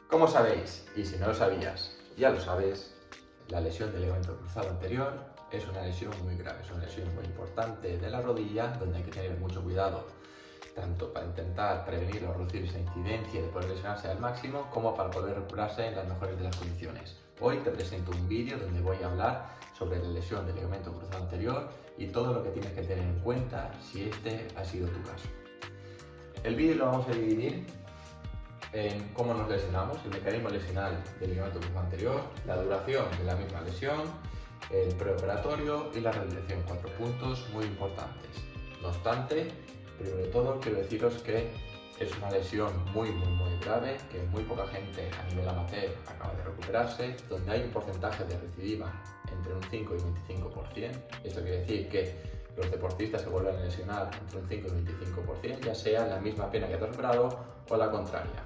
Como sabéis, y si no lo sabías, ya lo sabes, la lesión del ligamento cruzado anterior es una lesión muy grave, es una lesión muy importante de la rodilla donde hay que tener mucho cuidado, tanto para intentar prevenir o reducir esa incidencia de poder lesionarse al máximo, como para poder recuperarse en las mejores de las condiciones. Hoy te presento un vídeo donde voy a hablar sobre la lesión del ligamento cruzado anterior y todo lo que tienes que tener en cuenta si este ha sido tu caso. El vídeo lo vamos a dividir en cómo nos lesionamos, el mecanismo lesional del ligamento cruzado anterior, la duración de la misma lesión, el preoperatorio y la rehabilitación. 4 puntos muy importantes. No obstante, primero de todo quiero deciros que es una lesión muy grave, que muy poca gente a nivel amateur acaba de recuperarse, donde hay un porcentaje de recidiva entre un 5 y un 25%. Esto quiere decir que los deportistas se vuelven a lesionar entre un 5 y un 25%, ya sea la misma pena que te has operado o la contraria.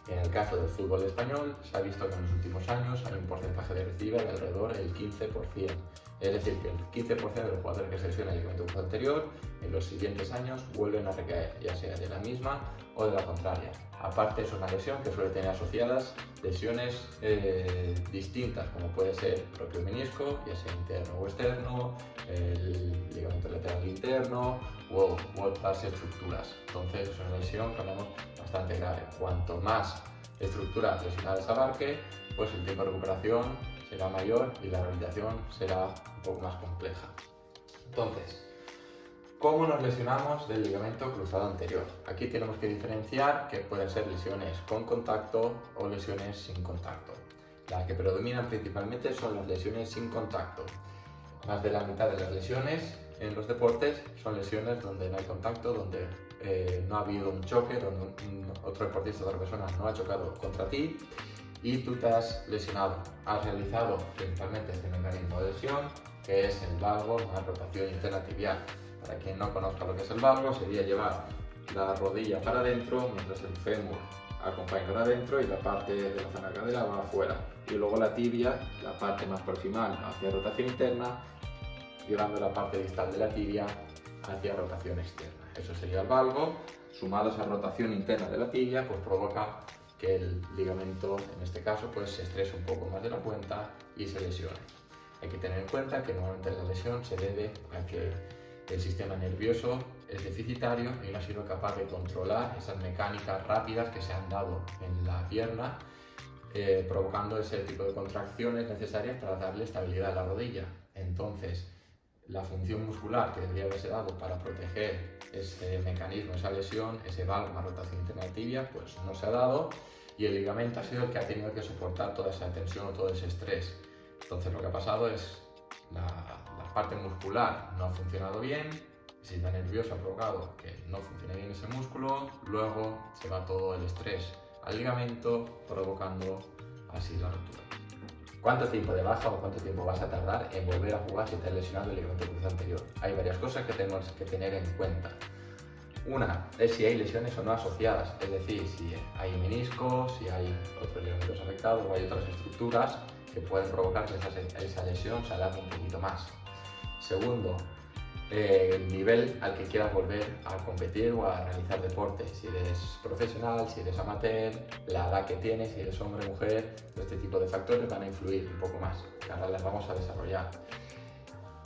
En el caso del fútbol español, se ha visto que en los últimos años hay un porcentaje de recidiva de alrededor del 15%. Es decir, que el 15% de los jugadores que se lesionan el ligamento cruzado anterior en los siguientes años vuelven a recaer, ya sea de la misma o de la contraria. Aparte, es una lesión que suele tener asociadas lesiones distintas, como puede ser el propio menisco, ya sea interno o externo, el ligamento lateral interno u otras estructuras. Entonces, es una lesión que hablamos bastante grave. Cuanto más estructuras lesionadas abarque, pues el tiempo de recuperación será mayor y la rehabilitación será un poco más compleja. Entonces, ¿cómo nos lesionamos del ligamento cruzado anterior? Aquí tenemos que diferenciar que pueden ser lesiones con contacto o lesiones sin contacto. Las que predominan principalmente son las lesiones sin contacto. Más de la mitad de las lesiones en los deportes son lesiones donde no hay contacto, donde no ha habido un choque, donde otro deportista o otra persona no ha chocado contra ti y tú te has lesionado. Has realizado principalmente este mecanismo de lesión, que es el valgo más rotación interna tibial. Para quien no conozca lo que es el valgo, sería llevar la rodilla para adentro mientras el fémur acompaña para adentro y la parte de la zona de cadera va afuera. Y luego la tibia, la parte más proximal hacia rotación interna, llevando la parte distal de la tibia hacia rotación externa. Eso sería el valgo. Sumado a esa rotación interna de la tibia, pues provoca que el ligamento, en este caso, pues se estrese un poco más de la cuenta y se lesione. Hay que tener en cuenta que normalmente la lesión se debe a que el sistema nervioso es deficitario y no ha sido capaz de controlar esas mecánicas rápidas que se han dado en la pierna, provocando ese tipo de contracciones necesarias para darle estabilidad a la rodilla. Entonces, la función muscular que debería haberse dado para proteger ese mecanismo, esa lesión, ese valgo más rotación interna de tibia, pues no se ha dado y el ligamento ha sido el que ha tenido que soportar toda esa tensión o todo ese estrés. Entonces, lo que ha pasado es la parte muscular no ha funcionado bien, el sistema nervioso ha provocado que no funcione bien ese músculo, luego se va todo el estrés al ligamento, provocando así la rotura. ¿Cuánto tiempo de baja o cuánto tiempo vas a tardar en volver a jugar si te has lesionado el ligamento cruzado anterior? Hay varias cosas que tenemos que tener en cuenta. Una es si hay lesiones o no asociadas, es decir, si hay menisco, si hay otros ligamentos afectados o hay otras estructuras que pueden provocar que esa lesión se alargue un poquito más. Segundo, el nivel al que quieras volver a competir o a realizar deporte. Si eres profesional, si eres amateur, la edad que tienes, si eres hombre o mujer, este tipo de factores van a influir un poco más, que ahora las vamos a desarrollar.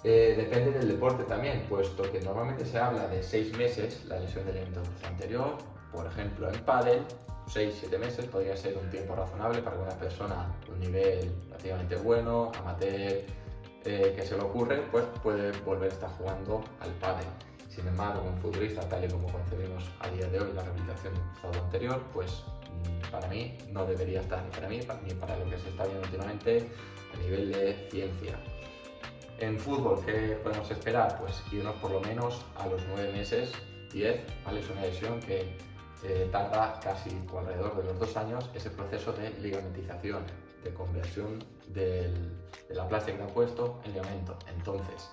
Depende del deporte también, puesto que normalmente se habla de 6 meses la lesión del ligamento cruzado anterior. Por ejemplo, en pádel, 6-7 meses podría ser un tiempo razonable para que una persona de un nivel relativamente bueno, amateur, que se le ocurre, pues puede volver a estar jugando al pádel. Sin embargo, un futbolista, tal y como concebimos a día de hoy la rehabilitación del cruzado anterior, pues para mí no debería estar ni para mí ni para lo que se está viendo últimamente a nivel de ciencia. En fútbol, ¿qué podemos esperar? Pues irnos por lo menos a los 9 meses, 10, ¿vale? Es una lesión que tarda casi o alrededor de los 2 años ese proceso de ligamentización, de conversión de la plástica que han puesto en ligamento. Entonces,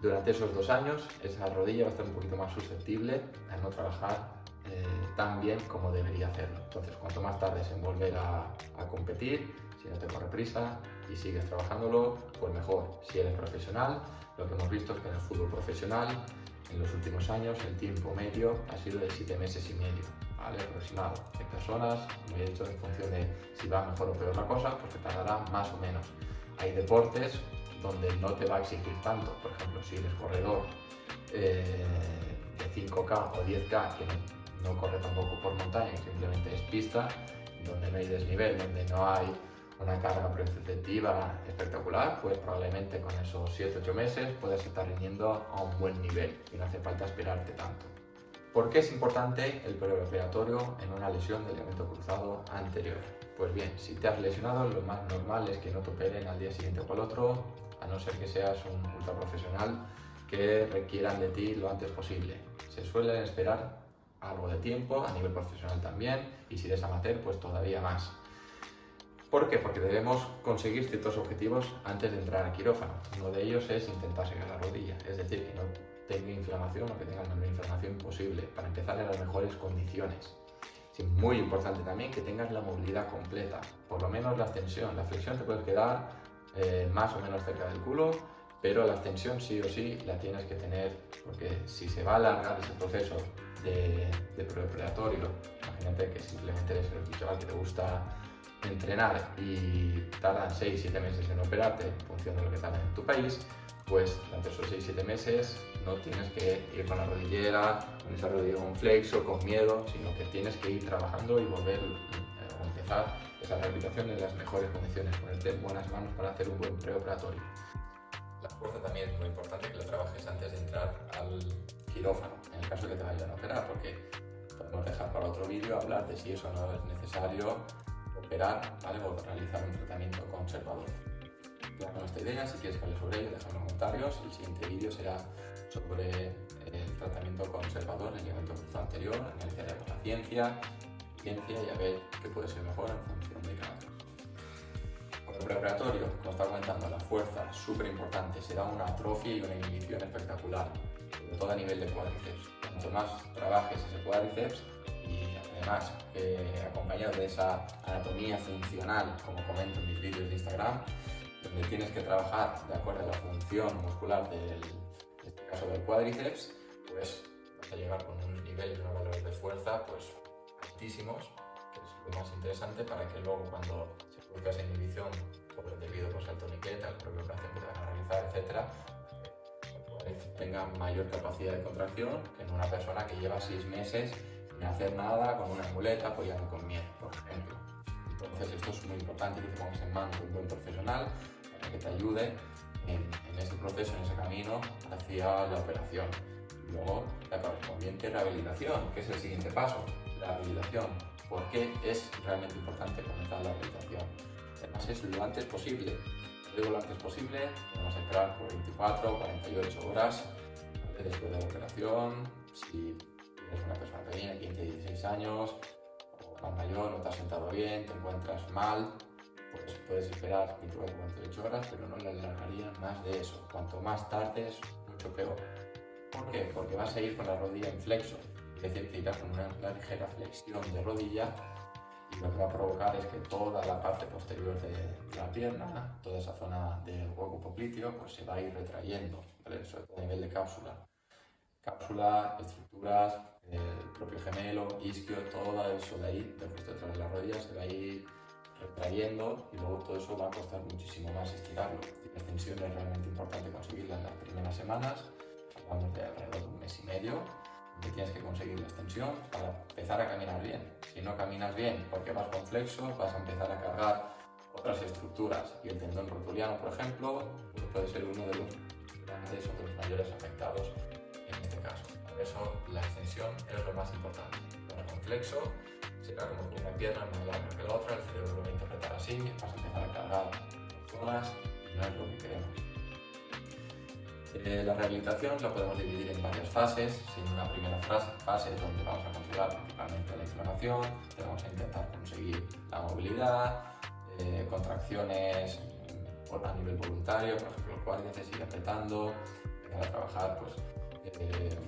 durante esos 2 años, esa rodilla va a estar un poquito más susceptible a no trabajar tan bien como debería hacerlo. Entonces, cuanto más tardes en volver a competir, si no te corre prisa y sigues trabajándolo, pues mejor. Si eres profesional, lo que hemos visto es que en el fútbol profesional, en los últimos años, el tiempo medio ha sido de 7 meses y medio. ¿vale? Aproximado. Hay personas, como he dicho, en función de si va mejor o peor la cosa, pues te tardará más o menos. Hay deportes donde no te va a exigir tanto, por ejemplo, si eres corredor de 5K o 10K, que no corre tampoco por montaña, que simplemente es pista, donde no hay desnivel, donde no hay una carga preceptiva espectacular, pues probablemente con esos 7-8 meses puedas estar rindiendo a un buen nivel y no hace falta esperarte tanto. ¿Por qué es importante el preoperatorio en una lesión del ligamento cruzado anterior? Pues bien, si te has lesionado, lo más normal es que no te operen al día siguiente o al otro, a no ser que seas un ultra profesional que requieran de ti lo antes posible. Se suelen esperar algo de tiempo, a nivel profesional también, y si eres amateur, pues todavía más. ¿Por qué? Porque debemos conseguir ciertos objetivos antes de entrar al quirófano. Uno de ellos es intentar secar la rodilla, es decir, que no tenga inflamación o que tenga la menor inflamación posible, para empezar en las mejores condiciones. Es muy importante también que tengas la movilidad completa, por lo menos la extensión. La flexión te puedes quedar más o menos cerca del culo, pero la extensión sí o sí la tienes que tener, porque si se va a alargar ese proceso de preoperatorio, imagínate que simplemente eres un chaval que te gusta entrenar y tardan 6-7 meses en operarte en función de lo que tarda en tu país, pues durante esos 6-7 meses no tienes que ir con la rodillera, con esa rodilla con flexo, con miedo, sino que tienes que ir trabajando y volver a empezar esa rehabilitación en las mejores condiciones, ponerte en buenas manos para hacer un buen preoperatorio. La fuerza también es muy importante que la trabajes antes de entrar al quirófano, en el caso de que te vayan a operar, porque podemos dejar para otro vídeo hablar de si eso no es necesario operar, ¿vale? O realizar un tratamiento conservador. Ya con esta idea, si quieres que hable sobre ello, déjame en comentarios. El siguiente vídeo será sobre el tratamiento conservador del ligamento cruzado anterior. Analizaremos la ciencia y a ver qué puede ser mejor en función de cada caso. Con el preoperatorio, como estaba comentando, la fuerza, súper importante, se da una atrofia y una inhibición espectacular, sobre todo a nivel de cuádriceps. Cuanto más trabajes ese cuádriceps, y además acompañado de esa anatomía funcional, como comento en mis vídeos de Instagram, donde tienes que trabajar de acuerdo a la función muscular en este caso del cuádriceps, pues vas a llegar con un nivel y unos valores de fuerza pues altísimos, que es lo más interesante para que luego cuando se produzca esa inhibición debido al torniquete, a la propia operación que te van a realizar, etcétera, el cuádriceps tenga mayor capacidad de contracción que en una persona que lleva 6 meses sin hacer nada, con una muleta, apoyando con miel, por ejemplo. Entonces esto es muy importante, que te pongas en manos de un buen profesional para que te ayude en ese proceso, en ese camino hacia la operación. Y luego la correspondiente rehabilitación, que es el siguiente paso, la rehabilitación. ¿Por qué es realmente importante comenzar la rehabilitación? Además es lo antes posible. Digo lo antes posible, vamos a esperar por 24 o 48 horas después de la operación. Si eres una persona pequeña, 15-16 años, o más mayor, no te has sentado bien, te encuentras mal, pues puedes esperar 24-48 horas, pero no le alargaría más de eso. Cuanto más tardes, mucho peor. ¿Por qué? Porque vas a ir con la rodilla en flexo, es decir, que irás con una ligera flexión de rodilla, y lo que va a provocar es que toda la parte posterior de la pierna, toda esa zona del hueco popliteo, pues se va a ir retrayendo, ¿vale? Sobre todo a nivel de cápsula. Cápsula, estructuras, el propio gemelo, isquio, todo eso de ahí, justo detrás de la rodilla, se va a ir retrayendo y luego todo eso va a costar muchísimo más estirarlo. La extensión es realmente importante conseguirla en las primeras semanas, hablamos de alrededor de un mes y medio, donde tienes que conseguir la extensión para empezar a caminar bien. Si no caminas bien porque vas con flexo, vas a empezar a cargar otras estructuras y el tendón rotuliano, por ejemplo, pues puede ser uno de los grandes o de los mayores afectados en este caso. Por eso la extensión es lo más importante. Vas con flexo, será como que una pierna más larga que la otra, el cerebro lo va a interpretar así, vas a empezar a cargar zonas y no es lo que queremos. La rehabilitación la podemos dividir en varias fases. En una primera fase donde vamos a controlar principalmente la inflamación, vamos a intentar conseguir la movilidad, contracciones a nivel voluntario, por ejemplo el cuádriceps, ir apretando, empezar a trabajar pues,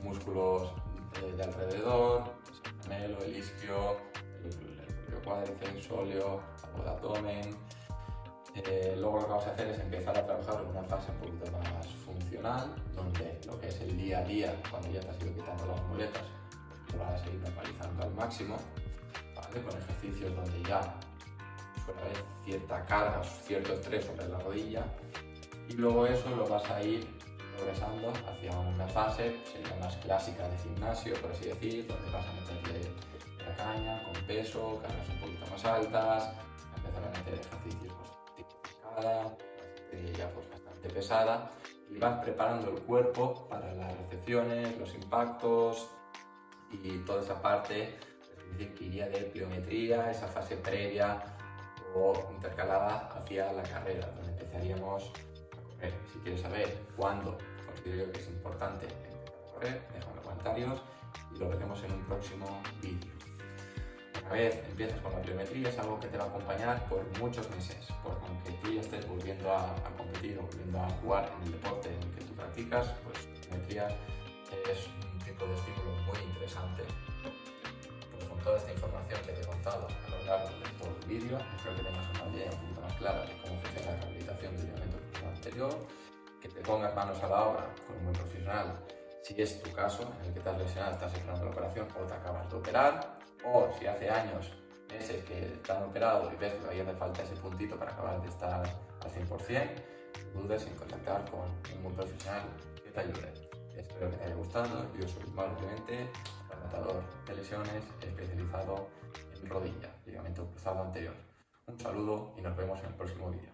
músculos de alrededor, el gemelo, el isquio, el propio cuádriceps, sóleo, algo de abdomen. Luego lo que vamos a hacer es empezar a trabajar en una fase un poquito más funcional, donde lo que es el día a día, cuando ya te has ido quitando las muletas, lo vas a ir normalizando al máximo, ¿vale? Con ejercicios donde ya suele haber cierta carga, cierto estrés sobre la rodilla, y luego eso lo vas a ir progresando hacia una fase, sería más clásica de gimnasio, por así decir, donde vas a meterle la caña con peso, cargas un poquito más altas, empezar a meter ejercicios pues, tipo picada, ya pues bastante pesada, y vas preparando el cuerpo para las recepciones, los impactos y toda esa parte, es decir, que iría de pliometría, esa fase previa o intercalada hacia la carrera, donde empezaríamos a correr. Si quieres saber cuándo considero que es importante empezar a correr, deja en los comentarios y lo veremos en un próximo vídeo. Una vez empiezas con la pliometría es algo que te va a acompañar por muchos meses, porque aunque tú ya estés volviendo a competir o volviendo a jugar en el deporte en el que tú practicas, pues la pliometría es un tipo de estímulo muy interesante. Pues con toda esta información que te he contado a lo largo de todo el vídeo, espero que tengas una idea un poquito más clara de cómo funciona la rehabilitación del ligamento cruzado anterior, que te pongas manos a la obra con un buen profesional si es tu caso, en el que te has lesionado, estás esperando la operación o te acabas de operar, o si hace años, meses que te han operado y ves que todavía te falta ese puntito para acabar de estar al 100%, no dudes en contactar con un buen profesional que te ayude. Espero que te haya gustado. Yo soy Mauro Clemente, tratador de lesiones especializado en rodilla, ligamento cruzado anterior. Un saludo y nos vemos en el próximo vídeo.